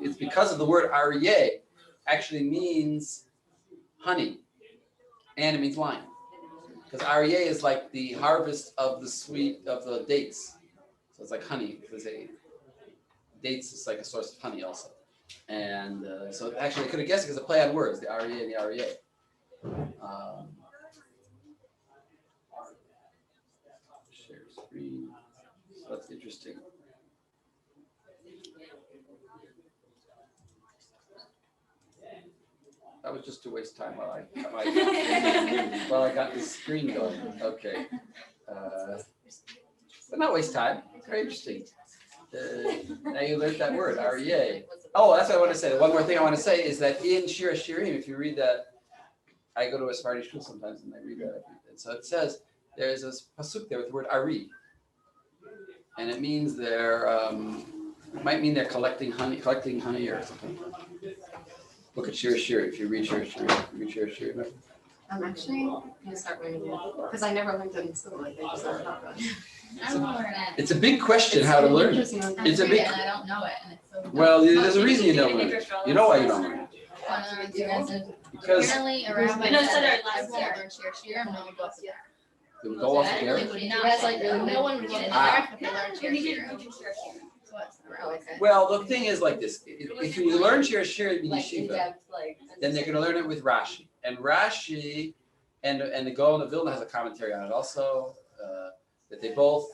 It's because of the word aryeh actually means honey, and it means wine. Because aryeh is like the harvest of the sweet of the dates, so it's like honey. Dates is like a source of honey also, and so actually I could have guessed it because it's a play on words, the aryeh and the aryeh. Share screen. So that's interesting. That was just to waste time while I got this screen going. Okay. But not waste time. It's very interesting. Now you learned that word, aryeh. Oh, that's what I want to say. One more thing I want to say is that in Shir Shirim, if you read that, I go to a Sephardi shul sometimes and I read that. And so it says there's a pasuk there with the word ari, and it means it might mean they're collecting honey or something. Look at Shir Shirim. If you read Shir Shirim, I'm actually going to start learning it because I never learned it in school. Like, I just never thought about it. I don't know where it is. it's a big question how to learn it. It's a big. And I don't know it, and it's so. Well, there's a reason you don't learn it. You know why you don't learn it? Because Apparently, a rabbi said I've learned Shir, I'm going to go up there. it would go off I there. really would not That's say like no one would get in Ah. there if they learned Shir. Oh, okay. Well, the thing is like this: if you learn Shir Shirim in Like yeshiva, in-depth, like. then they're going to learn it with Rashi. And Rashi and the Gaon of Vilna has a commentary on it also, that they both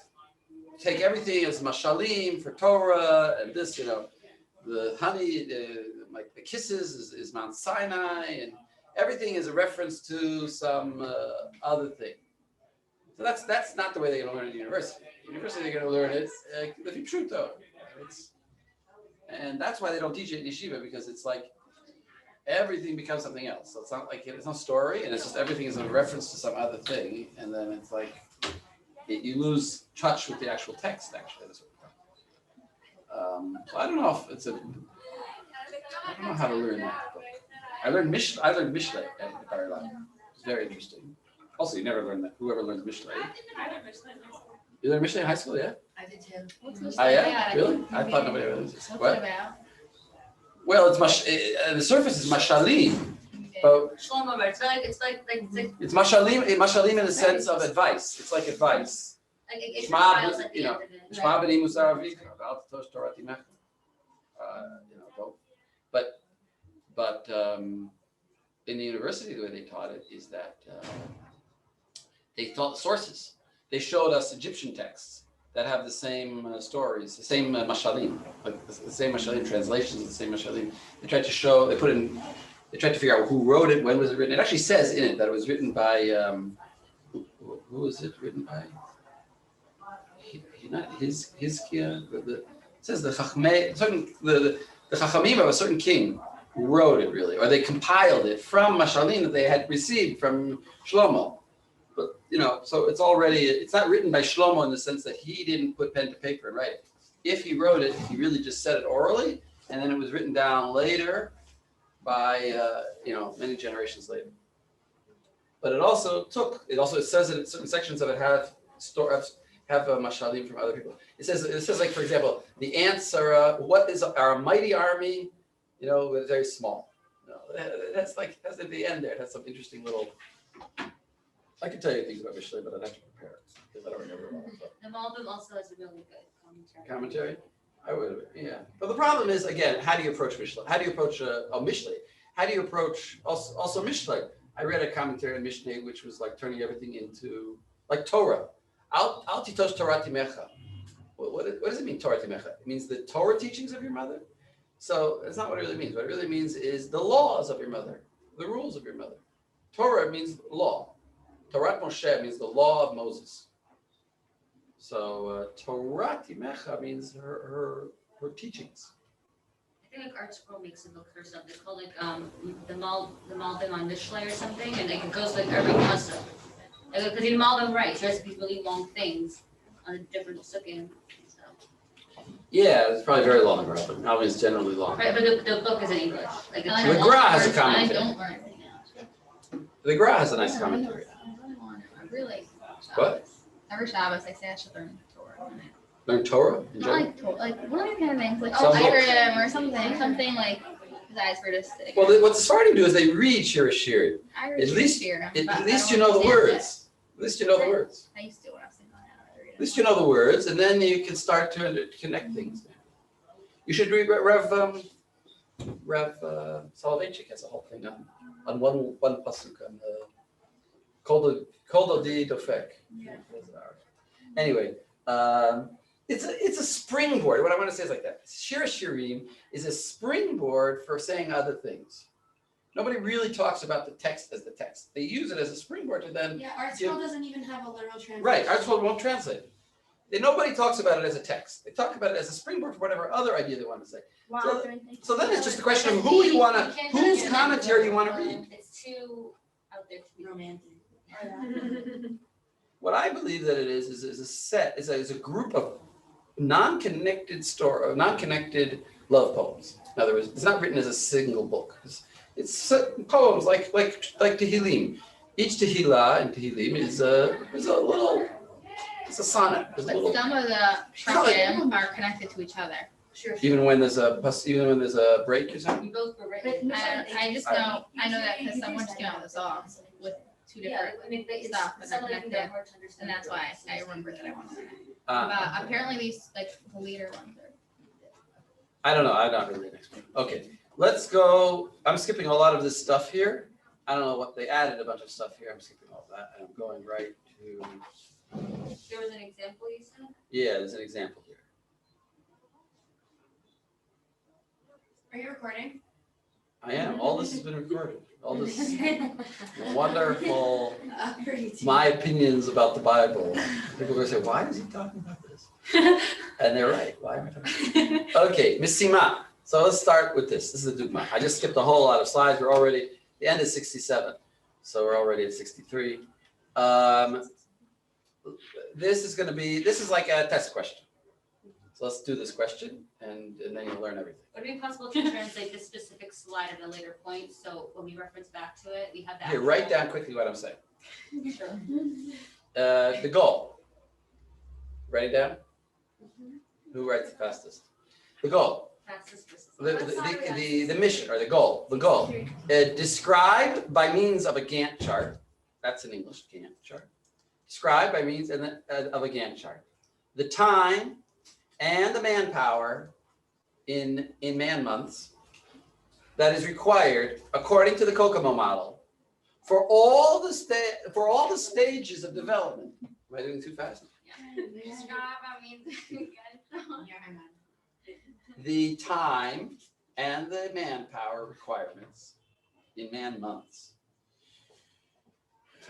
take everything as mashalim for Torah and this, the honey, like the kisses is Mount Sinai, and everything is a reference to some other thing. So that's not the way they're going to learn it in university. University, they're going to learn it the Pshuto. And that's why they don't teach it in yeshiva, because it's like everything becomes something else. So it's not like it's no story, and it's just everything is a reference to some other thing, and then it's like you lose touch with the actual text. Actually, that's what so I don't know if I don't know how to learn that. But I learned Mishlei at Bar Ilan. It's very interesting. Also, you never learn that. Whoever learns Mishlei. You learned Mishlei in high school, yeah? I did too. Oh yeah, really? I thought nobody ever learned this. What's What? it about? Well, the surface is mashalim, but Shlomo, but it's like it's mashalim in the sense of advice. It's like advice. it Shema, compiles at the end of it. Shema b'nei musar avika, v'al tatosh Torah timecha. Don't. But in the university, the way they taught it is that they taught sources. They showed us Egyptian texts that have the same stories, the same mashalim, like the same mashalim translations of the same mashalim. They tried to figure out who wrote it, when was it written. It actually says in it that it was written by, who was it written by? Not Hizkiah. It says the Chachamim of a certain king who wrote it really, or they compiled it from mashalim that they had received from Shlomo. But so it's not written by Shlomo in the sense that he didn't put pen to paper and write it. If he wrote it, he really just said it orally, and then it was written down later by many generations later. But it says that certain sections of it have mashalim from other people. It says like, for example, the ants are a mighty army, very small. That's at the end there. It has some interesting little. I can tell you things about Mishlei, but I'd have to prepare it because I don't remember it all. The Malbim also has a really good commentary. Commentary? I would, yeah. But the problem is, again, how do you approach Mishlei? How do you approach Mishlei? How do you approach also Mishlei? I read a commentary on Mishlei, which was like turning everything into like Torah. Al titosh Torah timecha. What does it mean, Torah timecha? It means the Torah teachings of your mother. So that's not what it really means. What it really means is the laws of your mother, the rules of your mother. Torah means law. Torah Moshe means the law of Moses. So Torah timecha means her teachings. I think like Art Scroll makes a book or something called like the Malbim on Mishlei or something, and like it goes like every pasuk. Because the Malbim writes these really long things on a different pasukim. So. Yeah, it's probably very long, but Malbim is generally long. Right, but the book is in English. Like The Gra has a commentary. I don't learn anything else. The Gra has a nice commentary. Really? What? Every Shabbos, I say I should learn Torah. Learn Torah in Not general? like one of the kind of things, like Some book. Irish or something like that's Verdistic. Well, what the Sephardim do is they read Shir Shirim. Irish at least- here, At but I least don't you know the understand it. words. At least you know the words. I used to when I was thinking about it. At least you know the words, and then you can start to connect things. You should read Rev Soloveitchik has a whole thing on one pasuk on the Kol Di Dofek. Anyway, it's a springboard. What I want to say is like that. Shir Shirim is a springboard for saying other things. Nobody really talks about the text as the text. They use it as a springboard to then. Yeah, Art Scroll doesn't even have a literal translation. Right, Art Scroll won't translate it. Nobody talks about it as a text. They talk about it as a springboard for whatever other idea they want to say. So then it's just a question of who you want to, whose commentary you want to read. It's too out there to be Romantic. What I believe that it is a set, is a group of non-connected love poems. In other words, it's not written as a single book. It's poems like Tehillim. Each Tehillah in Tehillim is a little, it's a sonnet. It's a But little, some of the not like- Pashtim are connected to each other. Sure. even when there's a break or something. We both were written. I just know that because someone just came out with a song with two Yeah, different, I mean, they, stuff, but some of they're them are connected, hard to understand. and that's why I remember that I want to learn it. Uh, But apparently these, like, the leader ones are. I don't know. I'm not really an expert. Okay, let's go. I'm skipping a lot of this stuff here. I don't know what they added a bunch of stuff here. I'm skipping all that, and I'm going right to. There was an example you said? Yeah, there's an example here. Are you recording? I am. All this has been recorded. All this wonderful, Great. my opinions about the Bible. People are going to say, why is he talking about this? And they're right. Why am I talking? Okay, Missima. So let's start with this. This is a dugma. I just skipped a whole lot of slides. We're already, the end is 67. So we're already at 63. This is like a test question. So let's do this question and then you'll learn everything. Would it be possible to translate this specific slide at a later point, so when we reference back to it, we have that. Here, write down quickly what I'm saying. Sure. The goal. Write it down. Who writes the fastest? The goal. Fastest versus. The mission or the goal. The goal. Describe by means of a Gantt chart. That's in English, Gantt chart. Describe by means of a Gantt chart. The time and the manpower in man months that is required according to the Kokomo model for all the stages of development. Am I doing too fast? The time and the manpower requirements in man months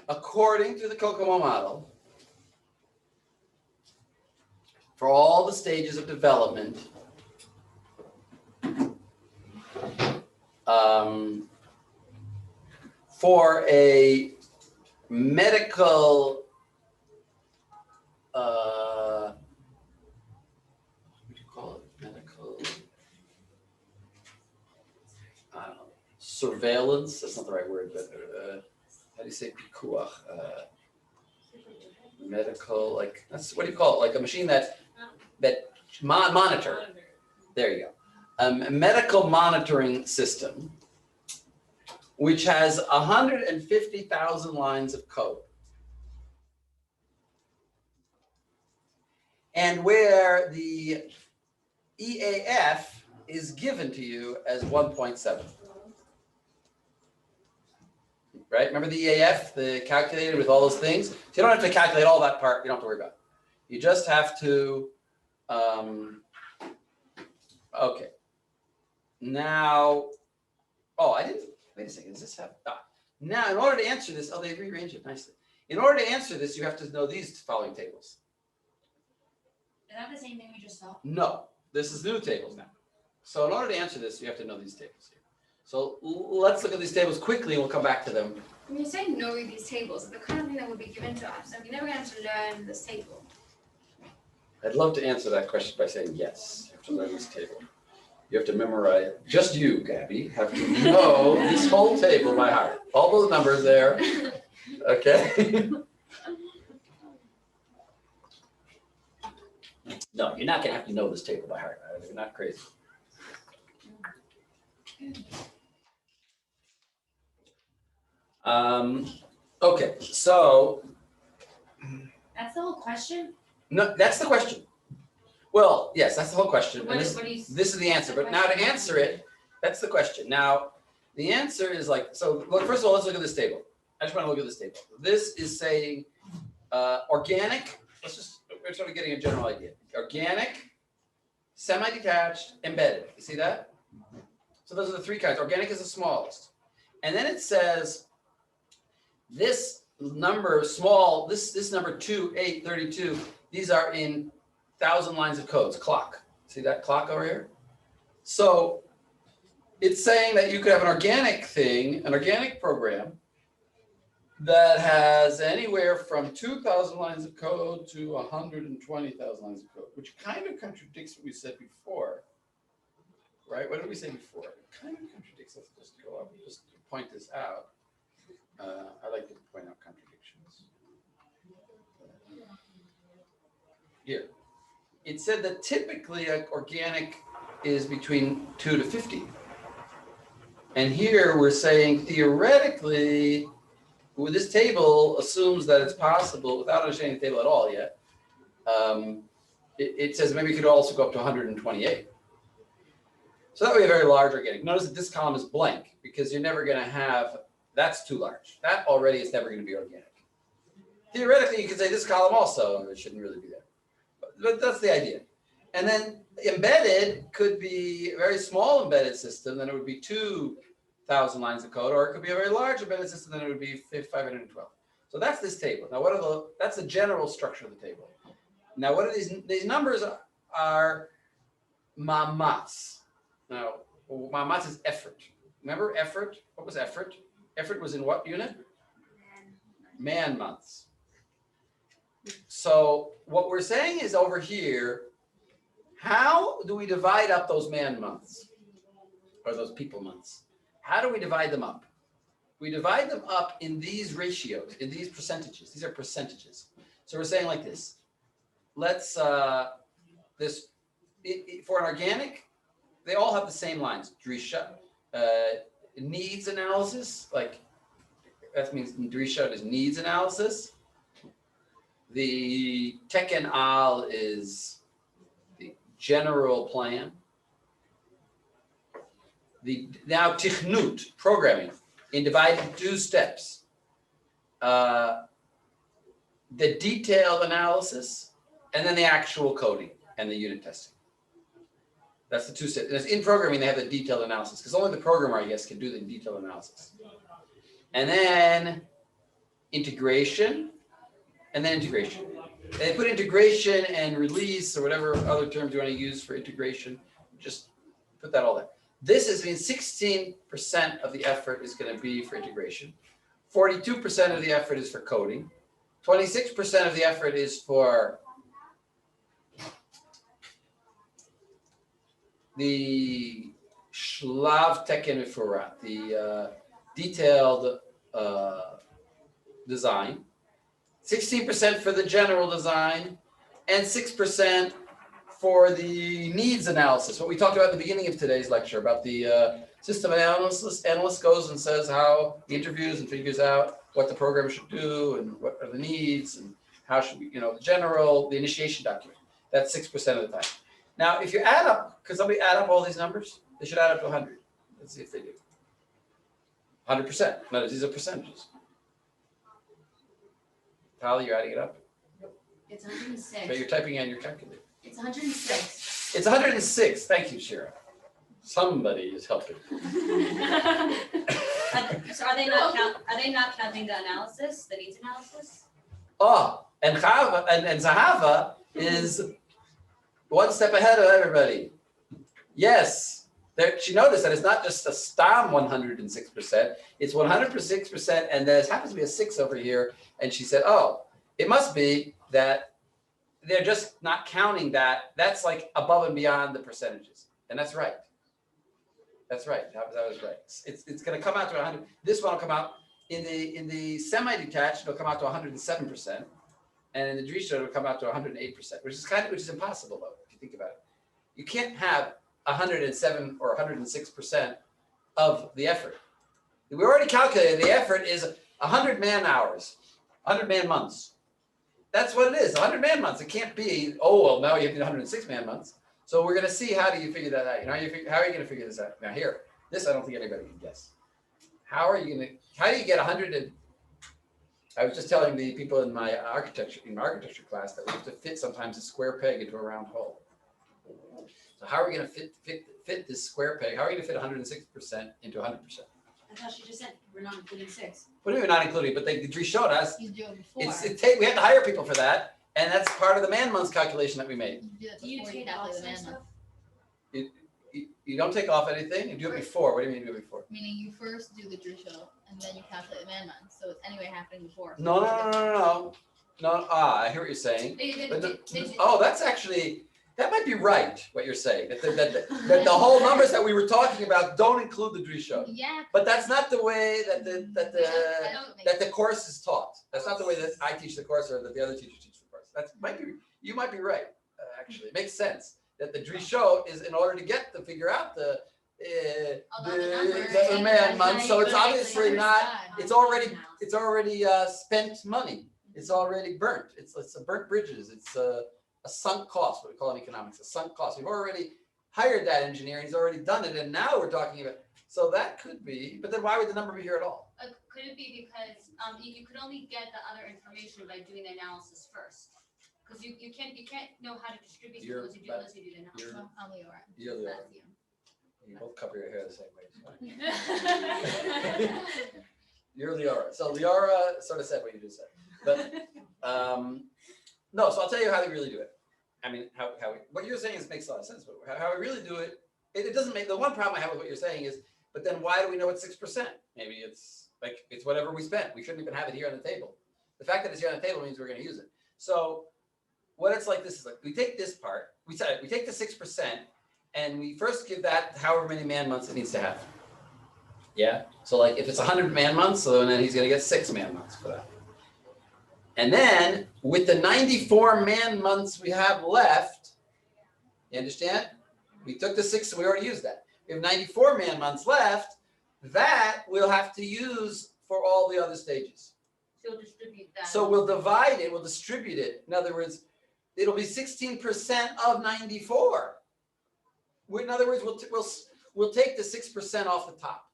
according to the Kokomo model for all the stages of development for a medical what do you call it? Medical I don't know, surveillance, that's not the right word, but how do you say pikuach? Medical, like, that's, what do you call it? Like a machine that monitor. There you go. A medical monitoring system, which has 150,000 lines of code. And where the EAF is given to you as 1.7. Right? Remember the EAF, the calculator with all those things? So you don't have to calculate all that part. You don't have to worry about it. You just have to, okay. Now, wait a second, does this have, now in order to answer this, they rearranged it nicely. In order to answer this, you have to know these following tables. Is that the same thing we just saw? No, this is new tables now. So in order to answer this, you have to know these tables here. So let's look at these tables quickly and we'll come back to them. When you say know these tables, the kind of thing that would be given to us, and we're never going to learn this table. I'd love to answer that question by saying yes, you have to learn this table. You have to memorize, just you, Gabby, have to know this whole table by heart. All those numbers there, okay? No, you're not gonna have to know this table by heart. You're not crazy. Okay, so, That's the whole question? no, that's the question. Well, yes, that's the whole question. And What this, what do you? this is the answer, but now to answer it, that's the question. Now, the answer is like, so look, first of all, let's look at this table. I just want to look at this table. This is saying organic, we're sort of getting a general idea. Organic, semi-detached, embedded. You see that? So those are the three kinds. Organic is the smallest. And then it says this number small, this number 2, 8, 32, these are in 1,000 lines of codes, clock. See that clock over here? So it's saying that you could have an organic thing, an organic program that has anywhere from 2,000 lines of code to 120,000 lines of code, which kind of contradicts what we said before, right? What did we say before? It kind of contradicts. Let's just go up, just to point this out. I like to point out contradictions. Here, it said that typically organic is between 2 to 50. And here we're saying theoretically, well, this table assumes that it's possible, without understanding the table at all yet, it says maybe it could also go up to 128. So that would be a very large organic. Notice that this column is blank because you're never going to have, that's too large. That already is never going to be organic. Theoretically, you could say this column also, it shouldn't really be there. But that's the idea. And then embedded could be a very small embedded system, then it would be 2,000 lines of code, or it could be a very large embedded system, then it would be 512. So that's this table. Now, that's the general structure of the table. Now, what are these numbers are mamats. Now, mamats is effort. Remember effort? What was effort? Effort was in what unit? Man months. So what we're saying is over here, how do we divide up those man months or those people months? How do we divide them up? We divide them up in these ratios, in these percentages. These are percentages. So we're saying like this. Let's, for an organic, they all have the same lines. Drisha, needs analysis, like that means Drisha is needs analysis. The Teken Al is the general plan. Now Tichnut, programming, in divided into 2 steps. The detailed analysis, and then the actual coding and the unit testing. That's the 2 steps. And in programming, they have the detailed analysis, because only the programmer, I guess, can do the detailed analysis. And then integration, and then integration. And they put integration and release, or whatever other terms you want to use for integration, just put that all there. This is means 16% of the effort is going to be for integration. 42% of the effort is for coding. 26% of the effort is for the Shlav Teken Mefurat, the detailed design. 16% for the general design, and 6% for the needs analysis. What we talked about at the beginning of today's lecture about the system analyst goes and says how he interviews and figures out what the program should do and what are the needs and how should we, the initiation document. That's 6% of the time. Now, if you add up, could somebody add up all these numbers? They should add up to 100. Let's see if they do. 100%. Notice these are percentages. Tali, you're adding it up? It's 106. But you're typing in your calculator. It's 106. It's 106. Thank you, Shira. Somebody is helping. So are they not counting the analysis, the needs analysis? Oh, and Chava and Zahava is one step ahead of everybody. Yes, she noticed that it's not just a stam 106%, it's 106%, and there happens to be a 6 over here. And she said, oh, it must be that they're just not counting that. That's like above and beyond the percentages. And that's right. That's right. That was right. It's going to come out to 100. This one will come out in the semi-detached. It'll come out to 107%. And in the Drisha, it would come out to 108%, which is impossible though, if you think about it. You can't have 107 or 106% of the effort. We already calculated the effort is 100 man hours, 100 man months. That's what it is, 100 man months. It can't be, oh, well, now you have 106 man months. So we're gonna see how do you figure that out. You know, how are you gonna figure this out? Now here, this I don't think anybody can guess. How do you get 100 I was just telling the people in my architecture class that we have to fit sometimes a square peg into a round hole. So how are we gonna fit this square peg? How are you gonna fit 106% into 100%? I thought she just said we're not including 6. What do you mean not including? But the Dri showed us, You do it before. we have to hire people for that, and that's part of the man months calculation that we made. You do it Do you before you take off calculate the some man stuff? month. You don't take off anything, you do it before. What do you mean do it before? Meaning you first do the drisha and then you calculate the man month. So it's anyway happening before. No, I hear what you're saying. But that's actually, that might be right, what you're saying, that the whole numbers that we were talking about don't include the Drisha. Yeah. But that's not the way that the course is taught. That's not the way that I teach the course or that the other teachers teach the course. You might be right, actually. It makes sense that the Drisha is in order to figure out the man month. So it's obviously not, it's already spent money. It's already burnt. It's a burnt bridges. It's a sunk cost, what we call in economics, a sunk cost. We've already hired that engineer and he's already done it. And now we're talking about, so that could be, but then why would the number be here at all? Could it be because you could only get the other information by doing the analysis first? Because you can't know how to distribute unless you do the analysis. Well, I'm Leora. You're the That's you. You both cover your hair the same way. It's fine. You're Leora. So Leora sort of said what you just said. But no, so I'll tell you how they really do it. I mean, what you're saying makes a lot of sense, but how we really do it, it doesn't make, the one problem I have with what you're saying is, but then why do we know it's 6%? Maybe it's whatever we spent. We shouldn't even have it here on the table. The fact that it's here on the table means we're going to use it. So what it's like, this is like, we take this part, we take the 6%, and we first give that however many man months it needs to have. Yeah, so like if it's 100 man months, so then he's going to get 6 man months for that. And then with the 94 man months we have left, you understand? We took the 6 and we already used that. We have 94 man months left, that we'll have to use for all the other stages. So we'll distribute that. So we'll divide it, we'll distribute it. In other words, it'll be 16% of 94. In other words, we'll take the 6% off the top.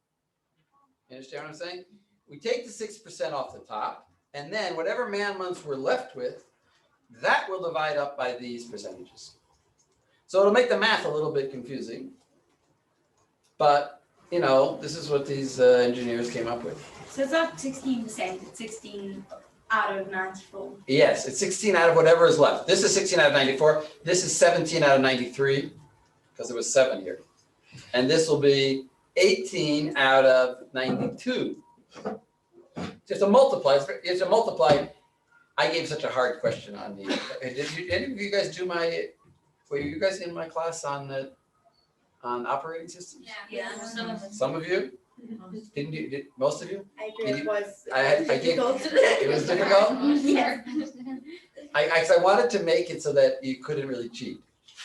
You understand what I'm saying? We take the 6% off the top, and then whatever man months we're left with, that will divide up by these percentages. So it'll make the math a little bit confusing, but you know, this is what these engineers came up with. So it's not 16%, it's 16 out of 94. Yes, it's 16 out of whatever is left. This is 16 out of 94. This is 17 out of 93, because there was 7 here. And this will be 18 out of 92. Just to multiply, it's a multiply. I gave such a hard question on the, did any of you guys do were you guys in my class on operating systems? Yeah. Some of you? Didn't you, most of you? I agree, it was I gave, difficult. it was difficult? Yes. I wanted to make it so that you couldn't really cheat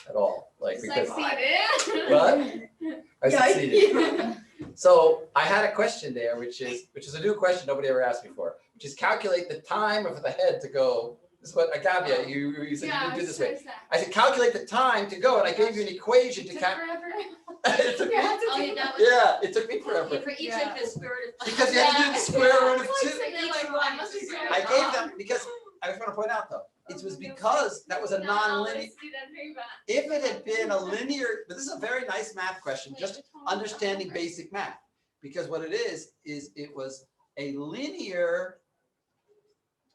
at all, like because Succeeded. what? I Yeah, succeeded. So I had a question there, which is a new question nobody ever asked before, which is calculate the time of the head to go. This is what Agavia, you said you didn't do this way. I said calculate the time to go, and I gave you an equation to count. It took me, Oh, yeah, that was. yeah, it took me forever For each like the square root of. because you had to do the square root of 2. I must be I gave them because I just want to point out though, it was because that was a non-linear. If it had been a linear, but this is a very nice math question, just understanding basic math. Because what it is it was a linear,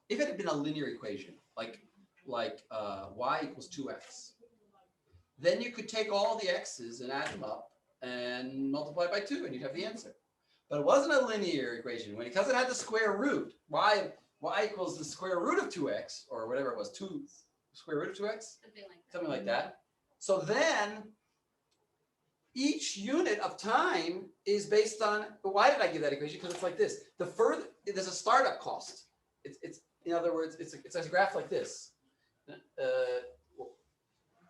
if it had been a linear equation, like y equals 2x, then you could take all the x's and add them up and multiply by 2 and you'd have the answer. But it wasn't a linear equation. Because it had the square root, y equals the square root of 2x, or whatever it was, 2 square root of 2x, something like that. So then each unit of time is based on, why did I give that equation? Because it's like this. The further, there's a startup cost. in other words, it's a graph like this.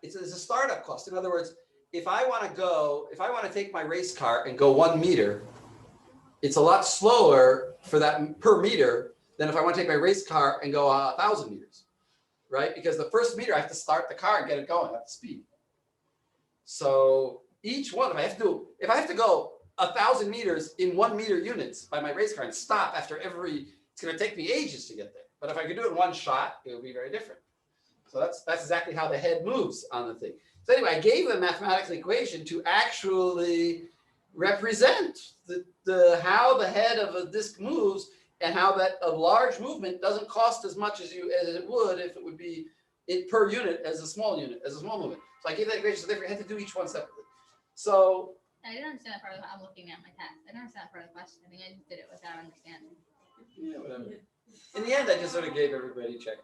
It's a startup cost. In other words, if I want to take my race car and go 1 meter, it's a lot slower for that per meter than if I want to take my race car and go 1,000 meters, right? Because the first meter, I have to start the car and get it going at the speed. So each one, if I have to go 1,000 meters in 1 meter units by my race car and stop after it's going to take me ages to get there. But if I could do it in one shot, it would be very different. So that's exactly how the head moves on the thing. So anyway, I gave a mathematical equation to actually represent how the head of a disc moves and how that a large movement doesn't cost as much as it would if it would be per unit as a small movement. So I gave that equation, so therefore I had to do each one separately. So I didn't understand that part of I'm looking at my text. I didn't understand that part of the question. I think I just did it without understanding. yeah, whatever. In the end, I just sort of gave everybody check.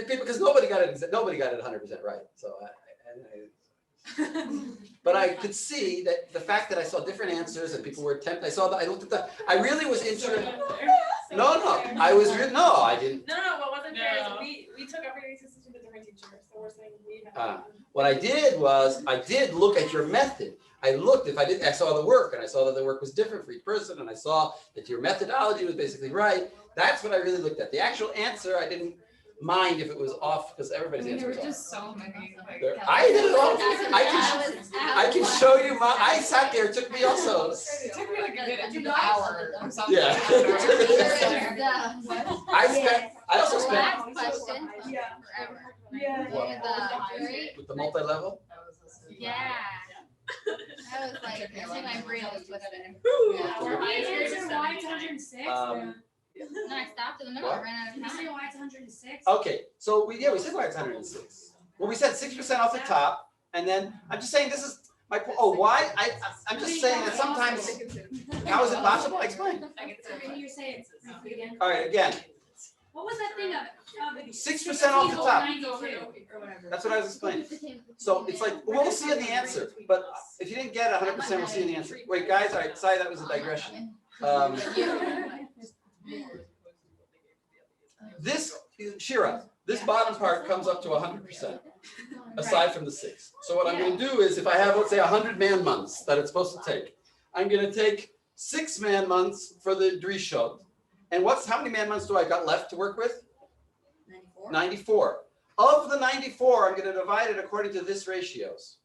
Because nobody got it 100% right. So but I could see that the fact that I saw different answers and people were tempted. I looked at that. I really was interested. No, I didn't. No, what wasn't fair is we took every assistant to the different teacher, so we're saying we have. What I did was I did look at your method. I saw the work and I saw that the work was different for each person and I saw that your methodology was basically right. That's what I really looked at. The actual answer, I didn't mind if it was off because everybody's answer was There were off. just so many. I did it all. I can show you I sat there, it took me also. It took me like a good hour or something. Yeah. I also spent Last question. Yeah. Forever. Yeah. with the multi-level. Yeah. I was like, I think my brain was twisted. Why it's 106? Then I stopped in the middle, What? I ran out Did of you say time. why it's 106? Okay, so we said why it's 106. Well, we said 6% off the top, and then I'm just saying this is my why I'm just saying that sometimes how is it possible? Explain. You're saying it again. All right, again, What was that thing of 6% off the top. 1692 or whatever? That's what I was explaining. So it's like we'll see in the answer, but if you didn't get 100%, we'll see in the answer. Wait, guys, all right, sorry, that was a digression. This Shira, this bottom part comes up to 100%, aside from the 6. So what I'm going to do is, if I have, let's say, 100 man months that it's supposed to take, I'm going to take 6 man months for the Drishot. And how many man months do I got left to work with? 94. Of the 94, I'm going to divide it according to this ratios.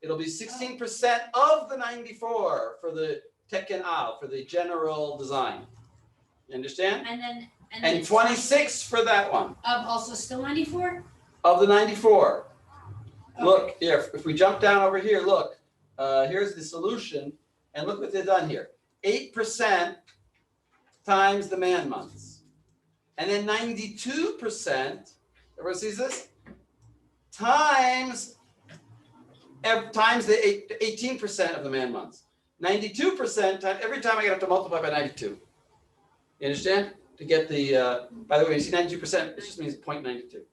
It'll be 16% of the 94 for the Teken Al, for the general design. You understand? And 26 for that one. Also still 94? Of the 94. Look, here, if we jump down over here, look, here's the solution, and look what they've done here. 8% times the man months. And then 92%, everyone sees this? Times the 18% of the man months. 92% times, every time I get up to multiply by 92. You understand? To get the, by the way, you see 92%, it just means 0.92.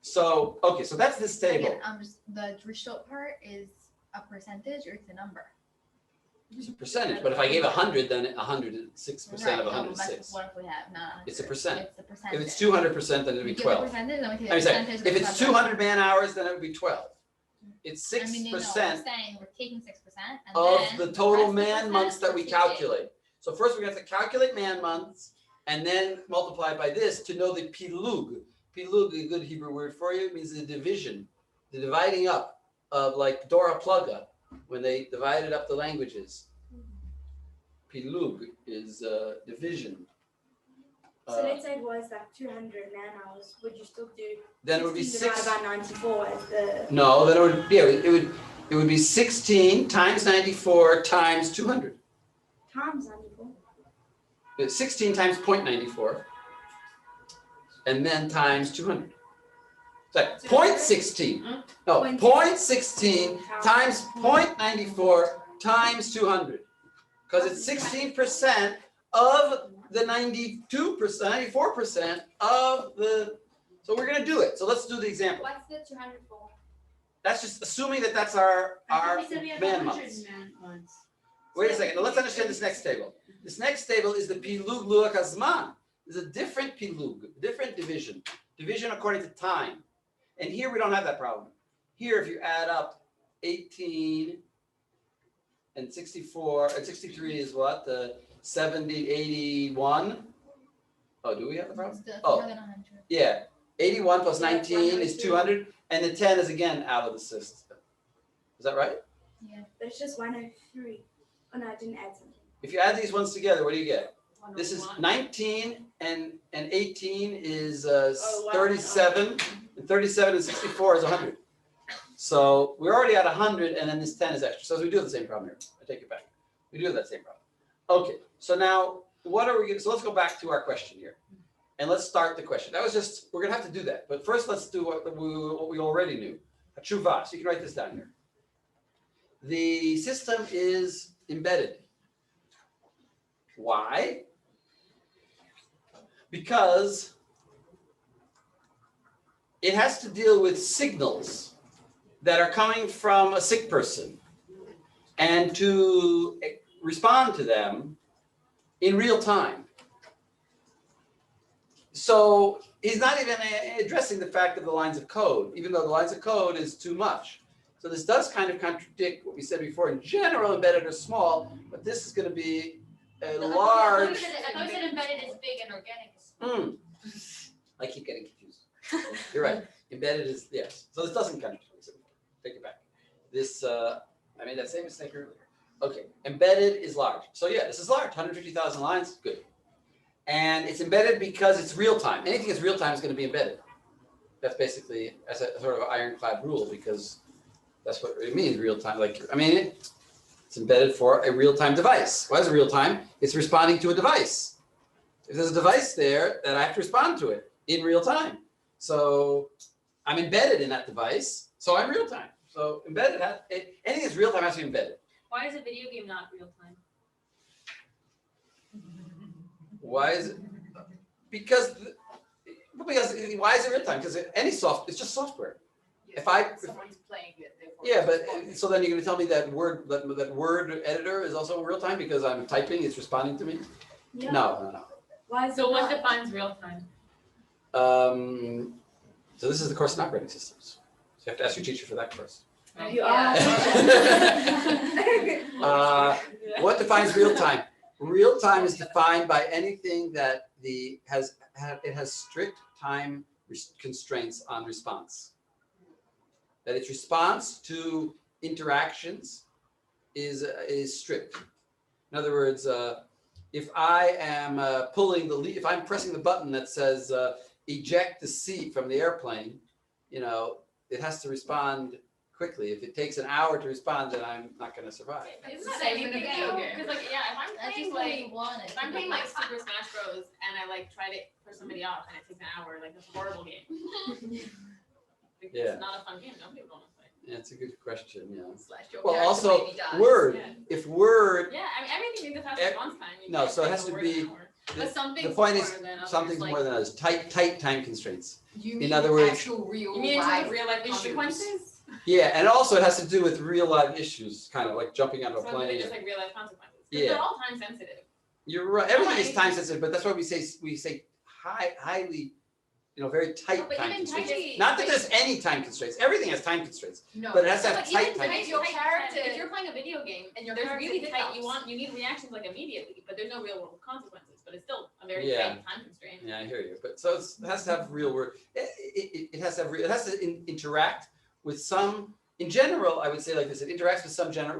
So, okay, so that's this table. Again, the Drishot part is a percentage or it's a number? It's a percentage, but if I gave 100, then 106% of 106. What if we have not 100? It's a percent. It's a percentage. If it's 200%, then it'd be We give the 12. percentage, then we take the I'm saying, percentage of if the it's percentage. 200 man hours, then it would be 12. It's I mean, 6% we're saying we're taking 6% and of then the total rest of the man months that we percentage we're taking. calculate. So first we're going to have to calculate man months and then multiply by this to know the pilug. Pilug, a good Hebrew word for you, means the division, the dividing up of like Dora Pluga when they divided up the languages. Pilug is division. So let's say it was like 200 man hours, would you still do Then it would be 16 6. divided by 94 as the No, then it would be 16 times 94 times 200. times 94? It's 16 times 0.94 and then times 200. So 0.16. No, 0.16 times 0.94 times 200. Because it's 16% of the 92%, 94% of the, so we're gonna do it. So let's do the example. What's the 200 for? That's just assuming that that's our I thought we said we had man 100 months. man months. Wait a second. Now let's understand this next table. This next table is the Pilug Luach Hazman. There's a different Pilug, different division. Division according to time. And here we don't have that problem. Here, if you add up 18 and 64, and 63 is what? 70, 81. Oh, do we have the problem? It's Oh. more than 100. Yeah. 81 plus Yeah, 19 is 200, and the 10 is again out of the system. Is that right? Yeah. There's just 103. Oh no, I didn't add something. If you add these ones together, what do you get? This is 19 and 18 is 37, and 37 and 64 is 100. So we're already at 100, and then this 10 is extra. So we do have the same problem here. I take it back. We do have that same problem. Okay, so now what are we going to, so let's go back to our question here. And let's start the question. That was just, we're going to have to do that. But first, let's do what we already knew. A tshuva. So you can write this down here. The system is embedded. Why? Because it has to deal with signals that are coming from a sick person and to respond to them in real time. So he's not even addressing the fact of the lines of code, even though the lines of code is too much. So this does kind of contradict what we said before. In general, embedded are small, but this is going to be a large. I thought you said embedded is big and organic is small. I keep getting confused. You're right. Embedded is, yes. So this doesn't contradict what we said before. Take it back. This, I made that same mistake earlier. Okay, embedded is large. So yeah, this is large, 150,000 lines, good. And it's embedded because it's real time. Anything that's real time is going to be embedded. That's basically as a sort of ironclad rule because that's what it means, real time. Like, I mean, it's embedded for a real time device. Why is it real time? It's responding to a device. If there's a device there, then I have to respond to it in real time. So I'm embedded in that device, so I'm real time. So embedded, anything that's real time has to be embedded. Why is a video game not real time? Why is it? Because why is it real time? Because it's just software. If someone's playing it, therefore. Yeah, but so then you're going to tell me that that word editor is also real time because I'm typing, it's responding to me? Yeah. No. Why is So it what not? defines real time? So this is the course in operating systems. So you have to ask your teacher for that course. You What defines real time? Real time is defined by anything that has strict time constraints on response. That its response to interactions is strict. In other words, if I am if I'm pressing the button that says eject the seat from the airplane, it has to respond quickly. If it takes an hour to respond, then I'm not going to survive. Isn't that anything though? Because if I'm That's playing just what you want. if I'm playing Super Smash Bros. And I try to push somebody off and it takes an hour, that's a horrible game. Yeah. It's not a fun game. Nobody would want to play. Yeah, it's a good question. Yeah. Slash your Well, character also maybe dies. Word. Yeah. If Word, Yeah, everything just has Eh, response time. You no, can't so it play has for to more than be- an hour. the- But something's the point more is than others, something's like- more than others. Tight time constraints. You In mean other words- actual real You mean in terms life of real life issues. consequences? Yeah, and also it has to do with real life issues, kind of like jumping out of a So maybe plane. just like real life consequences. 'Cause Yeah. they're all time sensitive. You're right. Everything is Right. time sensitive, but that's why we say highly, very tight But time even constraints. tightly- Not that there's any time constraints. Everything has time constraints, No. but it has to have But tight even time tight, your constraints. character- if you're playing a video game and your there's character really tight, hiccups. you need reactions like immediately, but there's no real world consequences, but it's still a very Yeah. tight time constraint. Yeah, I hear you. But so it has to have real word. It has to have it has to interact with some. In general, I would say like this: it interacts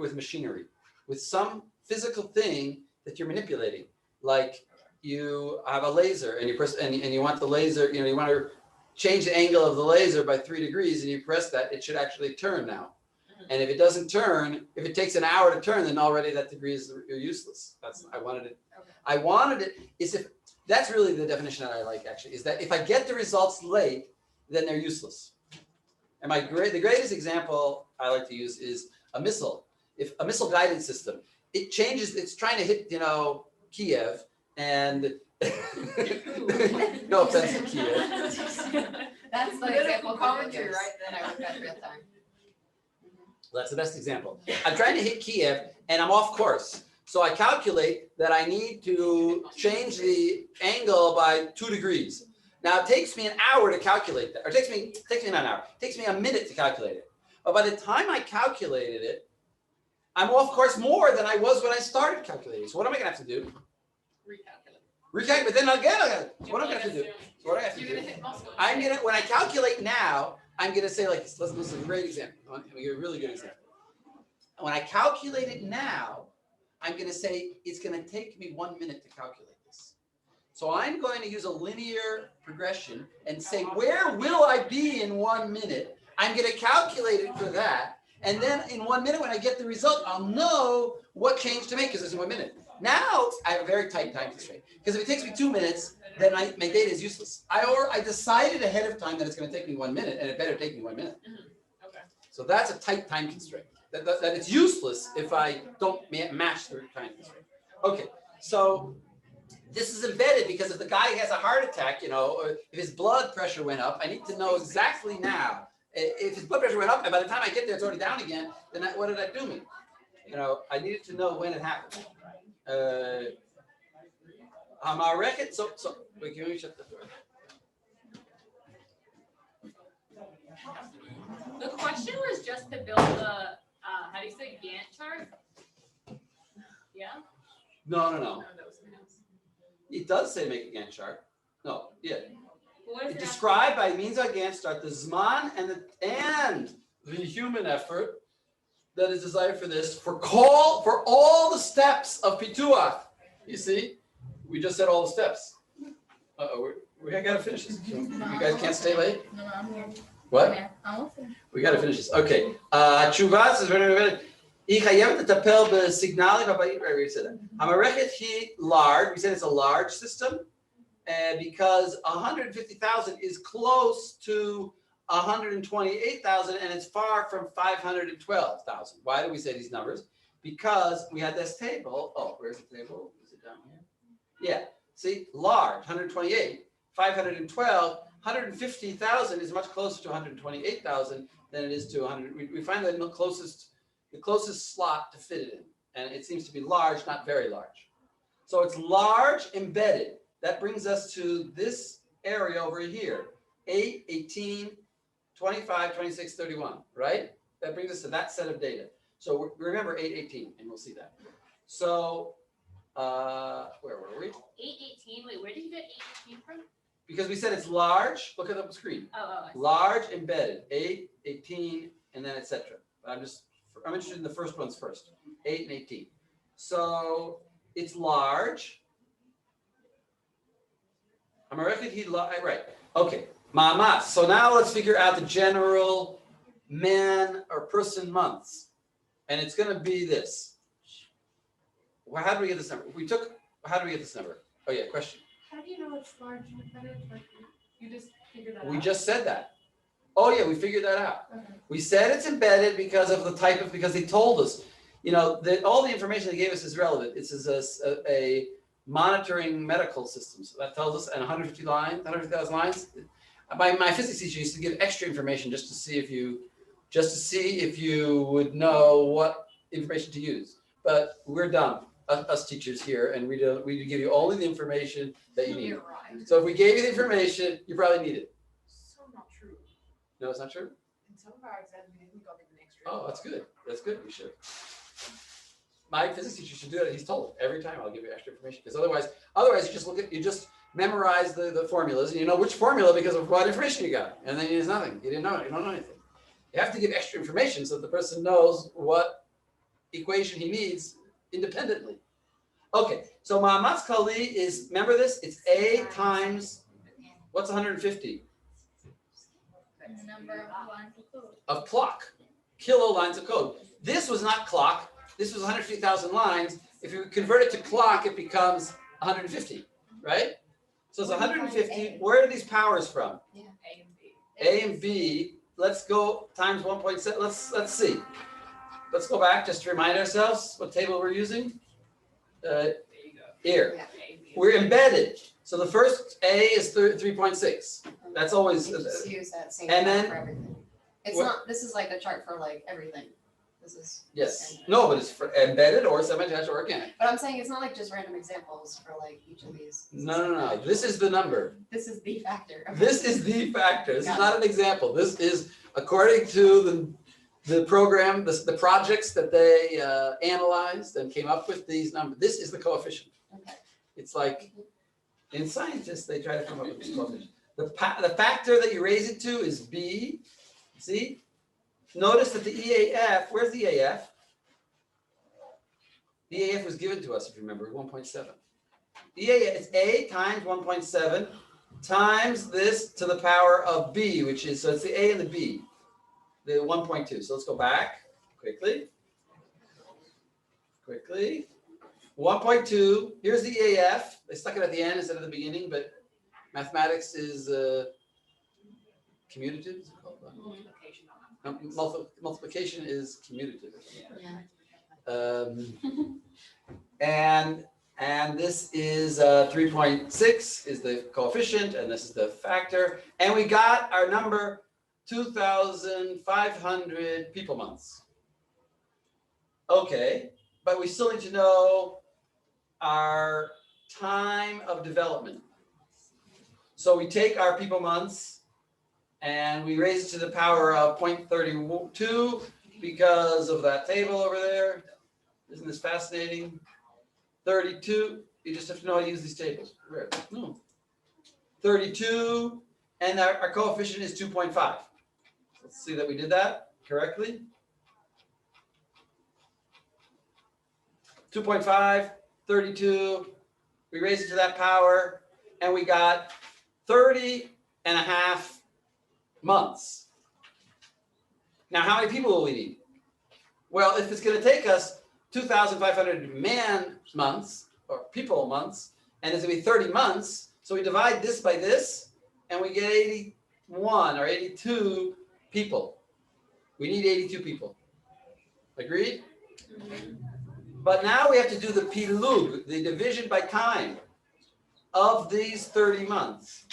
with machinery, with some physical thing that you're manipulating. Like you have a laser and you press and you want the laser. You want to change the angle of the laser by 3 degrees, and you press that. It should actually turn now. Mhm. And if it doesn't turn, if it takes an hour to turn, then already that degree is useless. I wanted it. Okay. I wanted it. That's really the definition that I like actually, is that if I get the results late, then they're useless. And the greatest example I like to use is a missile. If a missile guidance system, it's trying to hit, Kiev and no offense to Kiev. That's the example commentary, right? Then I would bet real time. That's the best example. I'm trying to hit Kiev and I'm off course. So I calculate that I need to change the angle by 2 degrees. Now it takes me an hour to calculate that, or it takes me not an hour, it takes me a minute to calculate it. But by the time I calculated it, I'm off course more than I was when I started calculating. So what am I gonna have to do? Recalculate, but then again, what am I gonna have to do? So what I have to You're do? gonna hit Moscow. When I calculate now, I'm gonna say like this. Listen, this is a great example. I'm gonna give you a really good example. When I calculate it now, I'm gonna say it's gonna take me 1 minute to calculate this. So I'm going to use a linear progression and say, where will I be in 1 minute? I'm gonna calculate it for that. And then in 1 minute, when I get the result, I'll know what change to make because it's in 1 minute. Now I have a very tight time constraint because if it takes me 2 minutes, then my data is useless. I decided ahead of time that it's going to take me 1 minute, and it better take me 1 minute. Okay. So that's a tight time constraint. That it's useless if I don't match the time constraint. Okay, so this is embedded because if the guy has a heart attack, or if his blood pressure went up, I need to know exactly now. If his blood pressure went up, and by the time I get there, it's already down again, then what did that do me? I needed to know when it happened. So wait, can we shut the door? The question was just to build the, how do you say, Gantt chart? Yeah? No. That was something else. It does say make a Gantt chart. No, yeah. What is it? Describe by means of Gantt chart the Zman and the human effort that is desired for this for all the steps of Pituach. You see, we just said all the steps. We gotta finish this. You guys can't stay late. No, I'm here. What? I'm here. I'm listening. We gotta finish this. Okay. התשובה is very. היא חייבת לטפל בסיגנלים הבאים. We said that. המערכת היא large. We said it's a large system, because 150,000 is close to 128,000, and it's far from 512,000. Why do we say these numbers? Because we had this table. Oh, where's the table? Is it down here? Yeah. See, large, 128, 512, 150,000 is much closer to 128,000 than it is to 100. We find the closest slot to fit it in, and it seems to be large, not very large. So it's large embedded. That brings us to this area over here, 8, 18, 25, 26, 31, right? That brings us to that set of data. So remember 8, 18, and we'll see that. So where were we? 818, wait, where did you get 818 from? Because we said it's large. Look at the screen. I see. Large embedded, 8, 18, and then etc. I'm interested in the first ones first, 8 and 18. So it's large. Right. Okay. Ma'amas. So now let's figure out the general man or person months. And it's going to be this. Well, how do we get this number? How do we get this number? Oh yeah, question. How do you know it's large and embedded? Like, you just figured that out? We just said that. Oh yeah, we figured that out. Okay. We said it's embedded because of the type of, because they told us, that all the information they gave us is relevant. This is a monitoring medical system. So that tells us, and 150,000 lines. My physics teacher used to give extra information just to see if you would know what information to use. But we're dumb, us teachers here, and we give you only the information that you need. You're right. So if we gave you the information, you probably need it. So not true. No, it's not true? In some of our exams, we didn't go given extra. Oh, that's good. That's good. We should. My physics teacher should do it. He's told every time I'll give you extra information, because otherwise you just memorize the formulas and you know which formula because of what information you got, and then there's nothing. You don't know anything. You have to give extra information so that the person knows what equation he needs independently. Okay, so Ma'amatz Kali is, remember this? It's A times, what's 150? The number of lines of code. Of clock, kilo lines of code. This was not clock. This was 150,000 lines. If you convert it to clock, it becomes 150, right? So it's 150. Where are these powers from? Yeah. A and B. A and B. Let's go times 1.7. Let's see. Let's go back just to remind ourselves what table we're using. Here. Yeah. We're embedded. So the first A is 3.6. That's always. You just use that same and chart then- for everything. It's what- not, this is like a chart for like everything. This is. Yes, no, but it's for embedded or semi-detached or organic. But I'm saying it's not like just random examples for like each of these. No, this is the number. This is the factor. Okay. This is the factor. This is Got not an example. This is according to the program, the projects that they analyzed and came up with these numbers. This is the coefficient. Okay. It's like, in scientists, they try to come up with this coefficient. The factor that you raise it to is B. See? Notice that the EAF, where's the EAF? The EAF was given to us, if you remember, 1.7. EAF is A times 1.7 times this to the power of B, which is, so it's the A and the B, the 1.2. So let's go back quickly. 1.2, here's the EAF. They stuck it at the end instead of the beginning, but mathematics is commutative, is it called? No, multiplication is commutative. And this is 3.6 is the coefficient, and this is the factor. And we got our number 2,500 people months. Okay, but we still need to know our time of development. So we take our people months and we raise it to the power of 0.32 because of that table over there. Isn't this fascinating? 32, you just have to know how to use these tables. Where? No. 32, and our coefficient is 2.5. Let's see that we did that correctly. 2.5, 32, we raised it to that power, and we got 30 and a half months. Now, how many people will we need? Well, if it's going to take us 2,500 man months, or people months, and it's going to be 30 months, so we divide this by this, and we get 81 or 82 people. We need 82 people. Agreed? But now we have to do the pilug, the division by time of these 30 months.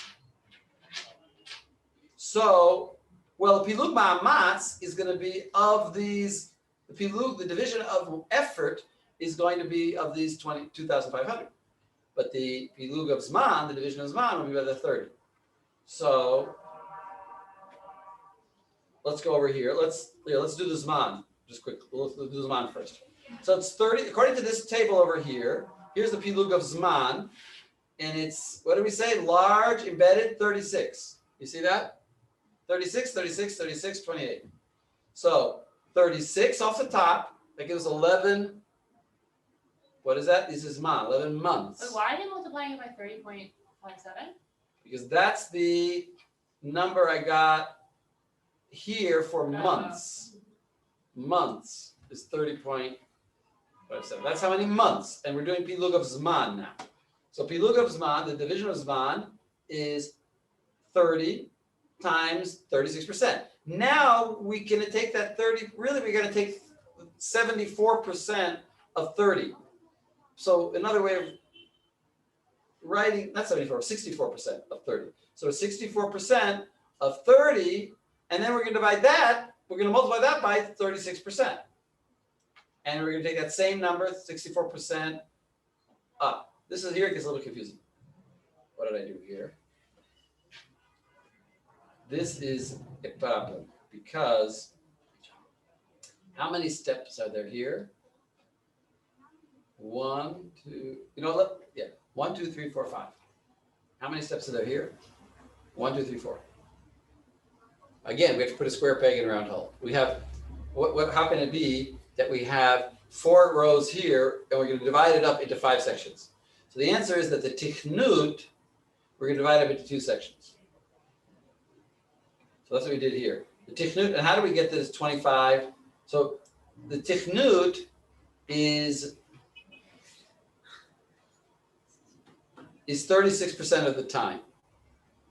So, well, the pilug ma'amatz is going to be of these, the pilug, the division of effort is going to be of these 2,500. But the pilug of zman, the division of zman, will be by the 30. So, let's go over here. Let's do the zman, just quick. Let's do the zman first. So it's 30, according to this table over here, here's the pilug of zman, and it's, what do we say? Large, embedded, 36. You see that? 36, 36, 36, 28. So 36 off the top, that gives 11, what is that? This is zman, 11 months. Wait, why are they multiplying it by 30.57? Because that's the number I got here for months. Months is 30.57. That's how many months. And we're doing pilug of zman now. So pilug of zman, the division of zman, is 30 times 36%. Now we can take that 30, really we're going to take 74% of 30. So another way of writing, not 74, 64% of 30. So 64% of 30, and then we're going to divide that, we're going to multiply that by 36%. And we're going to take that same number, 64% up. This is here, it gets a little confusing. What did I do here? This is a problem because how many steps are there here? 1, 2, you know, look, yeah, 1, 2, 3, 4, 5. How many steps are there here? 1, 2, 3, 4. Again, we have to put a square peg in a round hole. We have, how can it be that we have 4 rows here and we're going to divide it up into 5 sections? So the answer is that the tichnut, we're going to divide up into 2 sections. So that's what we did here. The tichnut, and how do we get this 25? So the tichnut is 36% of the time.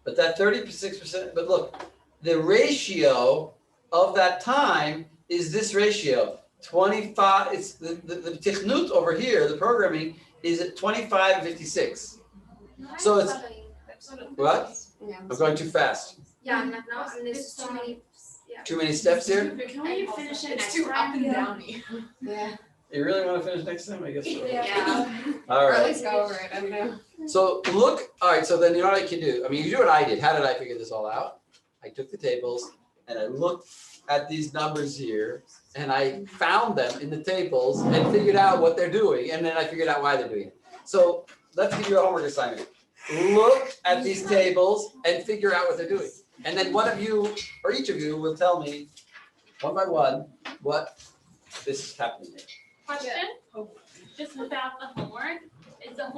But that 36%, but look, the ratio of that time is this ratio. 25, it's the tichnut over here, the programming, is at 25 and 56. So it's, what? Yeah. I'm going too fast. Yeah, now, and there's too many, yeah. Too many steps here? Can we finish it It's next too up time? and downy. Yeah. You really want to finish next time? I guess so. Yeah. All Or right. at least go over it, I don't know. So look, all right, so then you know what I can do? I mean, you do what I did. How did I figure this all out? I took the tables and I looked at these numbers here and I found them in the tables and figured out what they're doing. And then I figured out why they're doing it. So let's give you a homework assignment. Look at these tables and figure out what they're doing. And then one of you, or each of you, will tell me one by one what this is happening. Question, just without the homework, is the homework